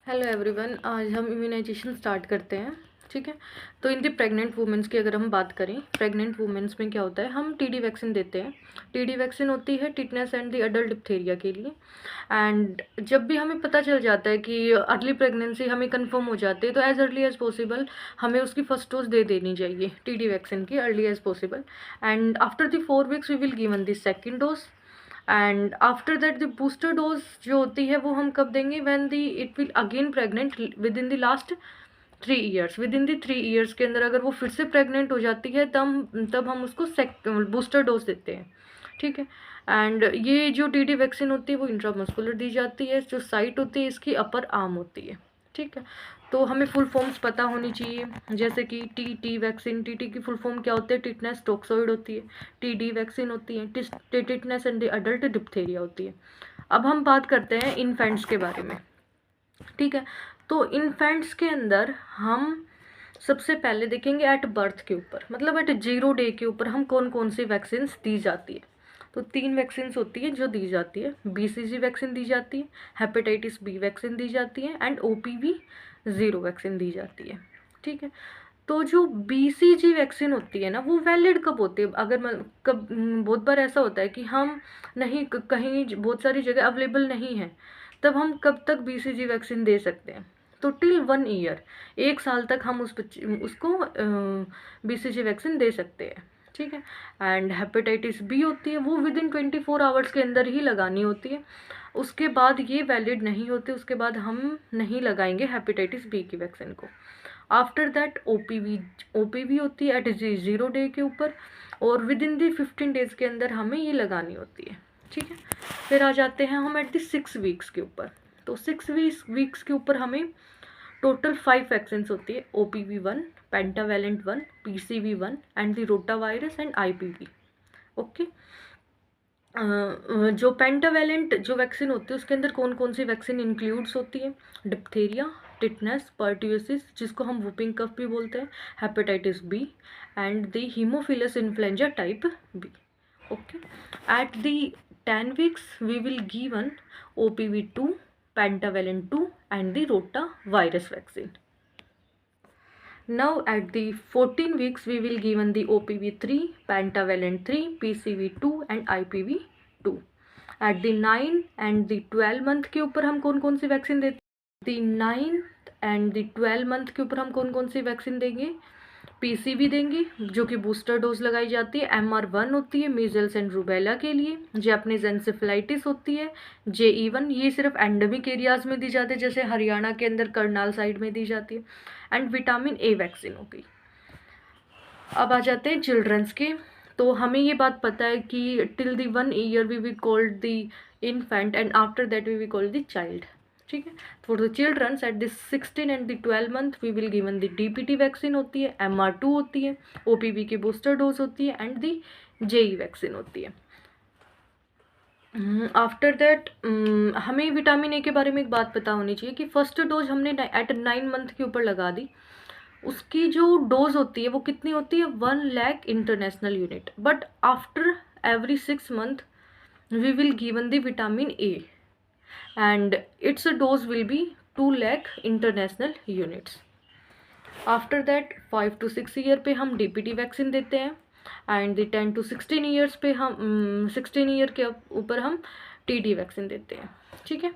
Hello everyone, आज हम immunisation start करते हैं। ठीक है। तो इन दी प्रेग्नेंट वुमेंस की अगर हम बात करें, प्रेग्नेंट वुमेंस में क्या होता है, हम टीडी वैक्सीन देते हैं। टीडी वैक्सीन होती है tetanus and the adult diphtheria के लिए। एंड जब भी हमें पता चल जाता है कि अर्ली प्रेगनेंसी हमें कंफर्म हो जाती है, तो एज अर्ली एज पॉसिबल हमें उसकी फर्स्ट डोज दे देनी चाहिए टीडी वैक्सीन की, early as possible. And after the 4 weeks we will given the second dose. And after that the booster dose जो होती है वो हम कब देंगे, when the it will again pregnant within the last 3 years. Within the 3 years के अंदर अगर वो फिर से प्रेग्नेंट हो जाती है तब हम उसको बूस्टर डोज देते हैं। ठीक है। एंड ये जो टीडी वैक्सीन होती है वो इंट्रामस्कुलर दी जाती है। जो साइट होती है इसकी अपर आर्म होती है। ठीक है। तो हमें फुल फॉर्म्स पता होनी चाहिए, जैसे कि टी वैक्सीन, टी की फुल फॉर्म क्या होती है, टिटनेस टॉक्सोइड होती है। टी वैक्सीन होती है tetanus and the adult diphtheria होती है। अब हम बात करते हैं इन्फेंट्स के बारे में। ठीक है। तो इन्फेंट्स के अंदर हम सबसे पहले देखेंगे एट बर्थ के ऊपर, मतलब एट 0 डे के ऊपर हम कौन कौन सी वैक्सीन दी जाती है। तो 3 वैक्सीन होती है जो दी जाती है। BCG वैक्सीन दी जाती है, हेपेटाइटिस B वैक्सीन दी जाती है एंड OPV0 वैक्सीन दी जाती है। ठीक है। तो जो BCG वैक्सीन होती है ना, वो वैलिड कब होती है, अगर बहुत बार ऐसा होता है कि हम नहीं, कहीं बहुत सारी जगह अवेलेबल नहीं है, तब हम कब तक BCG वैक्सीन दे सकते हैं। तो टिल 1 ईयर, 1 साल तक हम उसको BCG वैक्सीन दे सकते हैं। ठीक है। एंड हेपेटाइटिस B होती है, वो विद इन 24 आवर्स के अंदर ही लगानी होती है। उसके बाद ये वैलिड नहीं होती, उसके बाद हम नहीं लगाएंगे हेपेटाइटिस B की वैक्सीन को। आफ्टर दैट OPV होती है एट 0 डे के ऊपर, और विद इन दी 15 डेज के अंदर हमें ये लगानी होती है। ठीक है। फिर आ जाते हैं हम एट दी 6 वीक्स के ऊपर। तो 6 वीक्स के ऊपर हमें टोटल 5 वैक्सीन होती है। OPV1, pentavalent 1, PCV1 and the rota virus and IPV। Okay. जो पेंटावेलेंट जो वैक्सीन होती है उसके अंदर कौन कौन सी वैक्सीन इंक्लूड्स होती है, डिप्थीरिया, टिटनेस, पर्ट्यूसिस जिसको हम वुपिंग कफ भी बोलते हैं, hepatitis B and the haemophilus influenza type B। Okay. At the 10 weeks we will given OPV2, pentavalent 2 and the rotavirus vaccine. Now at the 14 weeks we will given the OPV3, pentavalent 3, PCV2 and IPV2. At the 9 and the 12 month के ऊपर हम कौन कौन सी vaccine देते हैं, the 9 and the 12 month के ऊपर हम कौन कौन सी वैक्सीन देंगे, PCV देंगे जो कि बूस्टर डोज लगाई जाती है। MR1 होती है मीजल्स एंड रूबेला के लिए। जैपनीज एन्सेफेलाइटिस होती है। JE1 ये सिर्फ एंडेमिक एरियाज में दी जाती है, जैसे हरियाणा के अंदर करनाल साइड में दी जाती है। एंड विटामिन A वैक्सीन हो गई। अब आ जाते हैं चिल्ड्रंस के। तो हमें ये बात पता है कि till the 1 year we we called the infant and after that we we called the child. ठीक है। For the childrens at the 16 and the 12 month we will given the DPT vaccine होती है, MR2 होती है, OPV की booster dose होती है and the JE vaccine होती है। आफ्टर दैट हमें विटामिन A के बारे में एक बात पता होनी चाहिए कि फर्स्ट डोज हमने एट 9 मंथ के ऊपर लगा दी, उसकी जो डोज होती है वो कितनी होती है, 1 lakh international unit. But after every 6 month we will given the vitamin A and its dose will be 2 lakh international units. After that 5 to 6 year पे हम DPT वैक्सीन देते हैं एंड द 10 to 16 ईयर्स पे हम 16 ईयर के ऊपर हम TD vaccine देते हैं। ठीक है।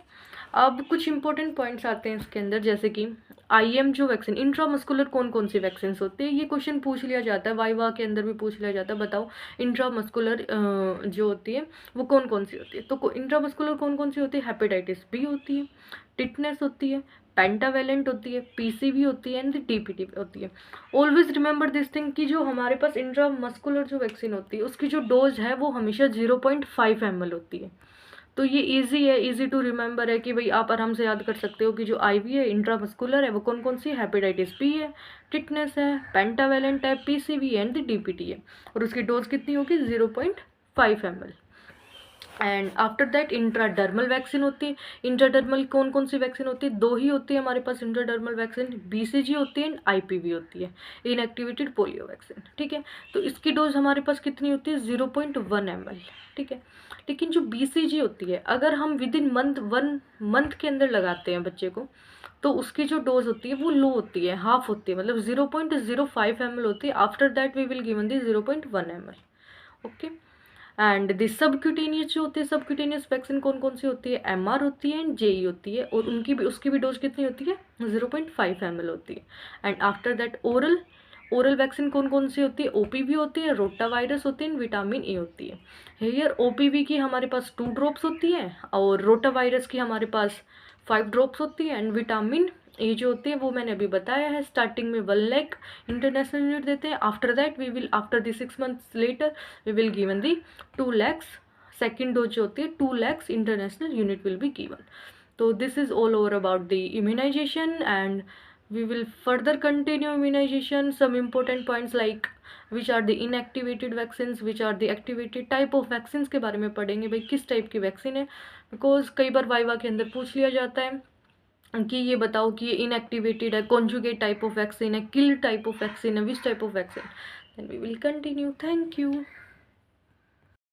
अब कुछ इंपॉर्टेंट पॉइंट्स आते हैं इसके अंदर, जैसे कि IM जो वैक्सीन, इंट्रामस्कुलर कौन कौन सी वैक्सीन होती है, ये क्वेश्चन पूछ लिया जाता है, वाइवा के अंदर भी पूछ लिया जाता है। बताओ इंट्रामस्कुलर जो होती है वो कौन कौन सी होती है। तो इंट्रामस्कुलर कौन कौन सी होती है, हेपेटाइटिस B होती है, टिटनेस होती है, पेंटावेलेंट होती है, PCV होती है एंड DPT होती है। ऑलवेज रिमेंबर दिस थिंग कि जो हमारे पास इंट्रामस्कुलर जो वैक्सीन होती है उसकी जो डोज है वो हमेशा 0.5 ml होती है। तो ये इजी है, इजी टू रिमेंबर है कि भाई आप आराम से याद कर सकते हो कि जो IV है इंट्रामस्कुलर है वो कौन कौन सी, हेपेटाइटिस B है, टिटनेस है, पेंटावेलेंट है, PCV एंड DPT है, और उसकी डोज कितनी होगी, 0.5 ml। And after that intradermal vaccine होती है। इंट्राडर्मल कौन कौन सी वैक्सीन होती है? 2 ही होती है हमारे पास इंट्राडर्मल वैक्सीन, BCG होती है एंड IPV होती है, इनएक्टिवेटेड पोलियो वैक्सीन, ठीक है। तो इसकी डोज हमारे पास कितनी होती है? 0.1 ml, ठीक है। लेकिन जो BCG होती है, अगर हम विद इन 1 मंथ के अंदर लगाते हैं बच्चे को, तो उसकी जो डोज होती है वो लो होती है, हाफ होती है, मतलब 0.05 ml होती है। After that we will given the 0.1 ml, okay. And the subcutaneous जो होती है, सबक्यूटेनियस वैक्सीन कौन कौन सी होती है? MR होती है एंड JE होती है, और उसकी भी डोज कितनी होती है? 0.5 ml होती है। And after that oral vaccine कौन कौन सी होती है? OPV होती है, रोटा वायरस होती है, विटामिन ए होती है। हेयर OPV की हमारे पास 2 ड्रॉप्स होती है, और रोटा वायरस की हमारे पास 5 ड्रॉप्स होती है। एंड विटामिन ए जो होती है वो मैंने अभी बताया है, स्टार्टिंग में 1 लाख इंटरनेशनल यूनिट देते हैं। After that we will, after the 6 months later we will given the 2 lakhs, second dose जो होती है 2 lakhs international unit will be given. तो this is all over about the immunisation, and we will further continue immunization. Some important points like which are the inactivated vaccines, which are the activated type of vaccines के बारे में पढ़ेंगे, भाई किस type की vaccine है, because कई बार viva के अंदर पूछ लिया जाता है कि ये बताओ कि ये इनएक्टिवेटेड है, कॉन्जुगेट टाइप ऑफ वैक्सीन है, किल टाइप ऑफ वैक्सीन है, which type of vaccine. Then we will continue. Thank you.